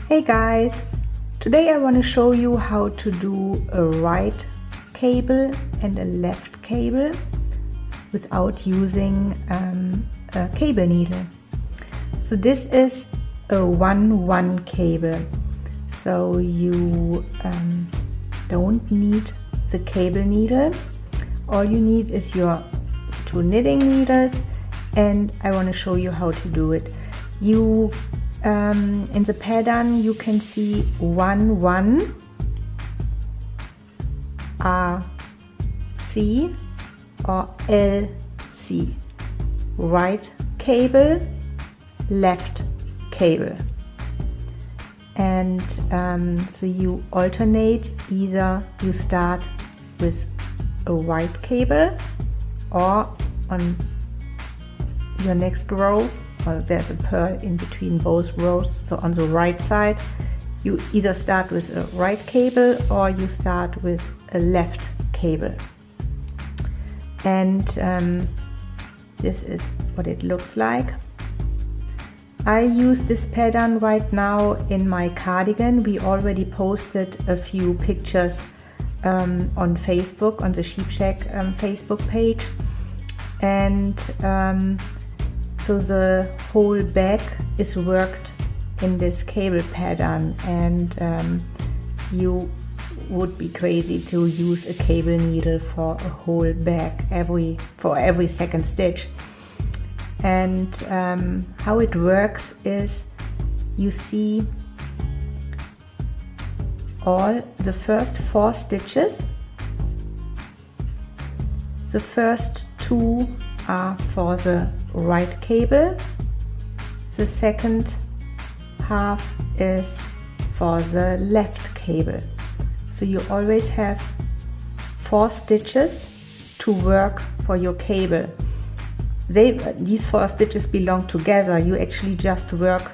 Hey guys, today I want to show you how to do a right cable and a left cable without using a cable needle. So this is a 1-1 cable, so you don't need the cable needle. All you need is your 2 knitting needles, and I want to show you how to do it. In the pattern you can see 1-1 RC or LC, right cable, left cable, and so you alternate. Either you start with a white cable, or on your next row, or there's a purl in between both rows, so on the right side you either start with a right cable or you start with a left cable. And this is what it looks like. I use this pattern right now in my cardigan. We already posted a few pictures on Facebook, on the Sheep Shack Facebook page, and so the whole back is worked in this cable pattern, and you would be crazy to use a cable needle for a whole back for every second stitch. And how it works is, you see all the first 4 stitches. The first 2 are for the right cable, the second half is for the left cable. So you always have 4 stitches to work for your cable. These 4 stitches belong together. You actually just work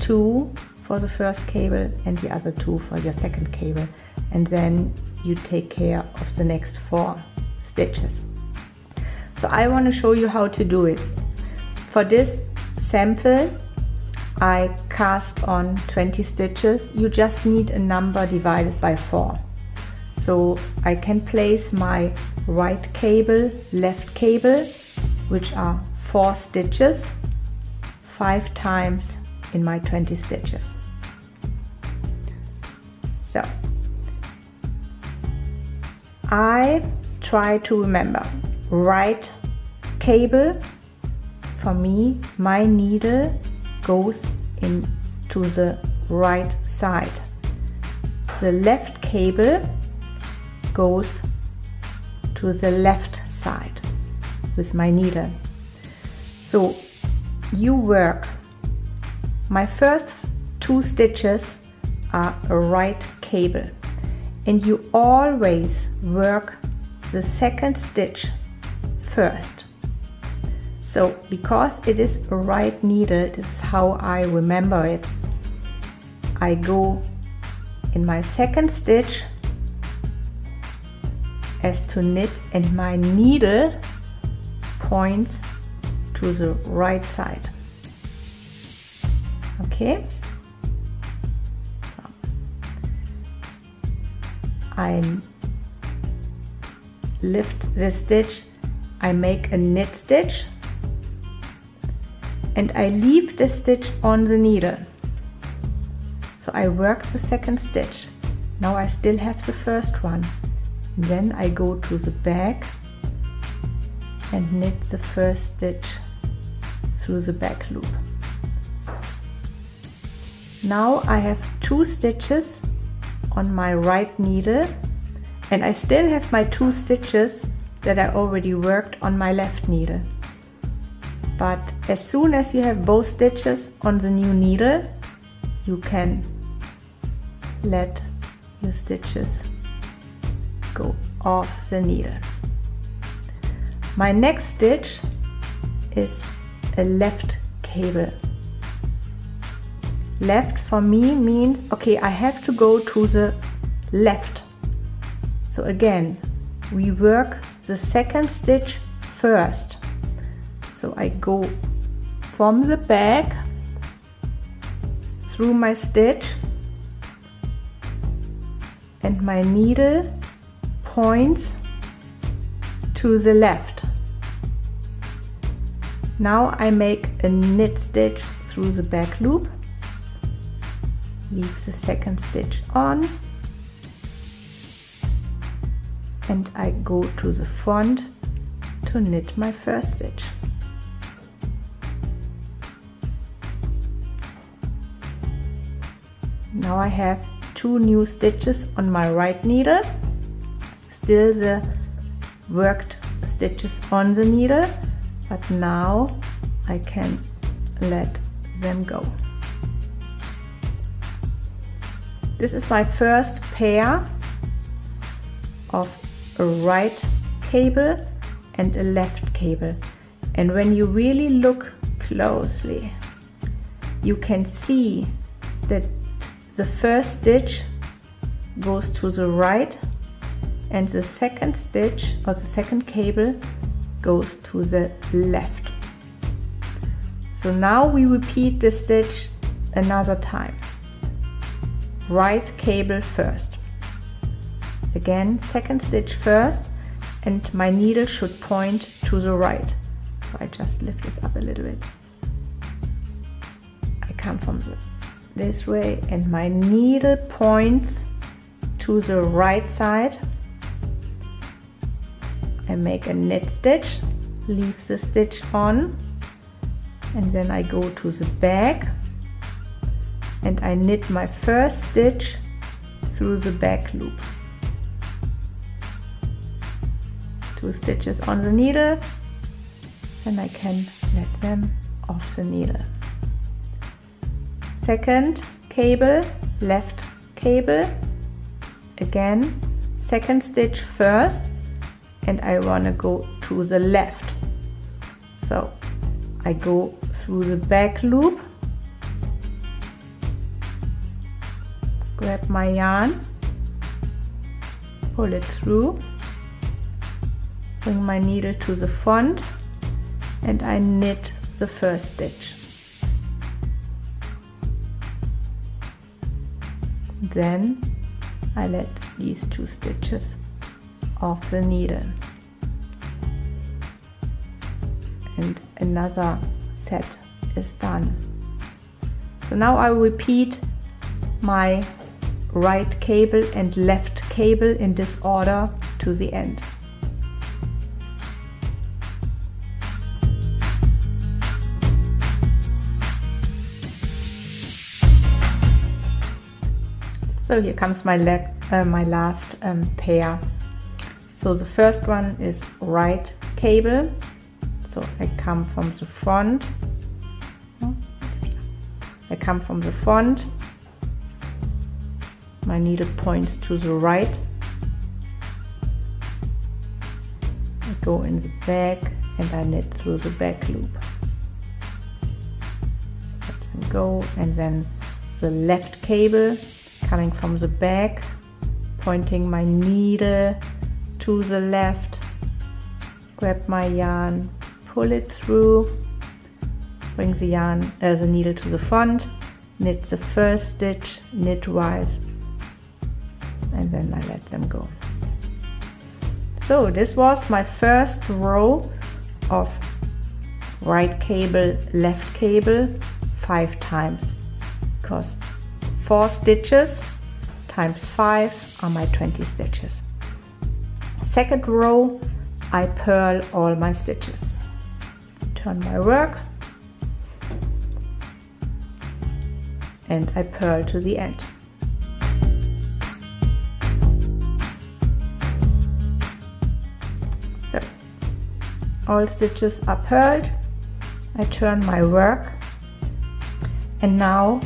2 for the first cable and the other 2 for your second cable, and then you take care of the next 4 stitches. So I want to show you how to do it. For this sample I cast on 20 stitches. You just need a number divided by 4. So I can place my right cable, left cable, which are 4 stitches, 5 times in my 20 stitches. So I try to remember. Right cable, for me, my needle goes into the right side. The left cable goes to the left side with my needle. So you work, my first 2 stitches are a right cable, and you always work the second stitch first. So because it is a right needle, this is how I remember it. I go in my second stitch as to knit, and my needle points to the right side. Okay? I lift the stitch, I make a knit stitch, and I leave the stitch on the needle. So I work the second stitch. Now I still have the first one. Then I go to the back and knit the first stitch through the back loop. Now I have 2 stitches on my right needle, and I still have my 2 stitches that I already worked on my left needle. But as soon as you have both stitches on the new needle, you can let your stitches go off the needle. My next stitch is a left cable. Left for me means, okay, I have to go to the left. So again, we work the second stitch first. So I go from the back through my stitch and my needle points to the left. Now I make a knit stitch through the back loop, leave the second stitch on, and I go to the front to knit my first stitch. Now I have 2 new stitches on my right needle, still the worked stitches on the needle, but now I can let them go. This is my first pair of a right cable and a left cable, and when you really look closely you can see that the first stitch goes to the right and the second stitch or the second cable goes to the left. So now we repeat the stitch another time. Right cable first. Again, second stitch first, and my needle should point to the right. So I just lift this up a little bit. I come from this way and my needle points to the right side. I make a knit stitch, leave the stitch on, and then I go to the back and I knit my first stitch through the back loop. 2 stitches on the needle, and I can let them off the needle. Second cable, left cable, again second stitch first, and I want to go to the left. So I go through the back loop, grab my yarn, pull it through, bring my needle to the front, and I knit the first stitch. Then I let these 2 stitches off the needle, and another set is done. So now I repeat my right cable and left cable in this order to the end. So here comes my last pair. So the first one is right cable. So I come from the front. My needle points to the right. I go in the back and I knit through the back loop. Let them go, and then the left cable, coming from the back, pointing my needle to the left, grab my yarn, pull it through, bring the needle to the front, knit the first stitch knitwise, and then I let them go. So this was my first row of right cable, left cable 5 times, because 4 stitches times 5 are my 20 stitches. Second row, I purl all my stitches. Turn my work and I purl to the end. So all stitches are purled. I turn my work, and now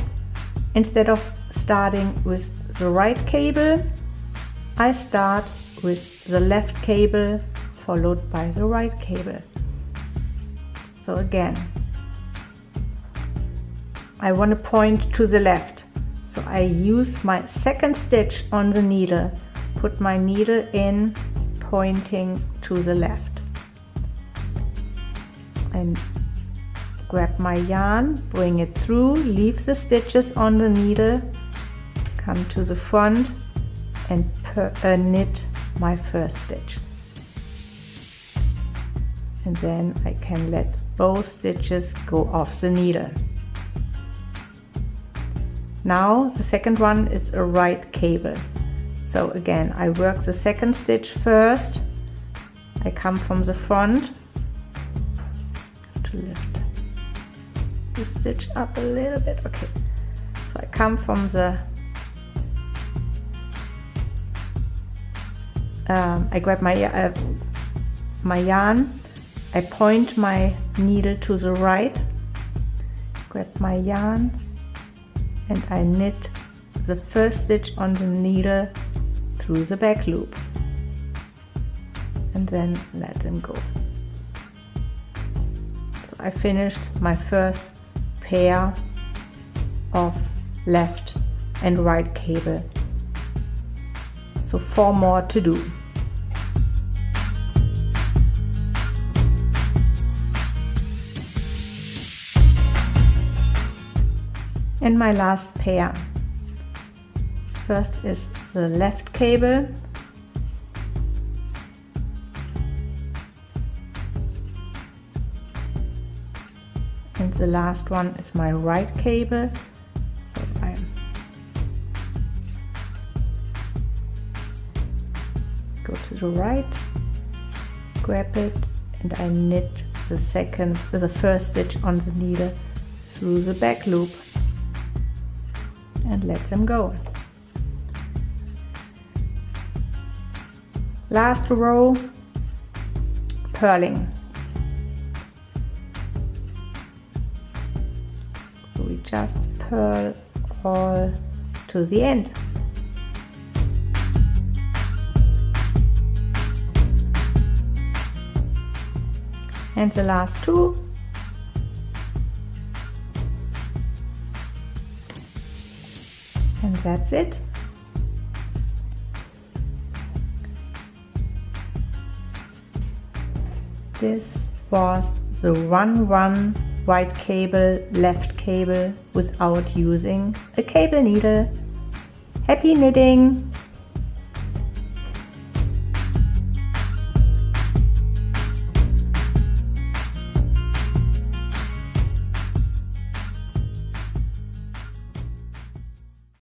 instead of starting with the right cable, I start with the left cable followed by the right cable. So again, I want to point to the left, so I use my second stitch on the needle, put my needle in pointing to the left, and grab my yarn, bring it through, leave the stitches on the needle, come to the front and knit my first stitch. And then I can let both stitches go off the needle. Now the second one is a right cable. So again, I work the second stitch first. I come from the front to lift the stitch up a little bit. Okay, so I come from the I grab my yarn, I point my needle to the right, grab my yarn, and I knit the first stitch on the needle through the back loop, and then let them go. So I finished my first pair of left and right cable. So 4 more to do. And my last pair. First is the left cable. And the last one is my right cable. So I go to the right, grab it, and I knit the first stitch on the needle through the back loop and let them go. Last row, purling. So we just purl all to the end. And the last 2. And that's it. This was the 1-1 right cable, left cable without using a cable needle. Happy knitting!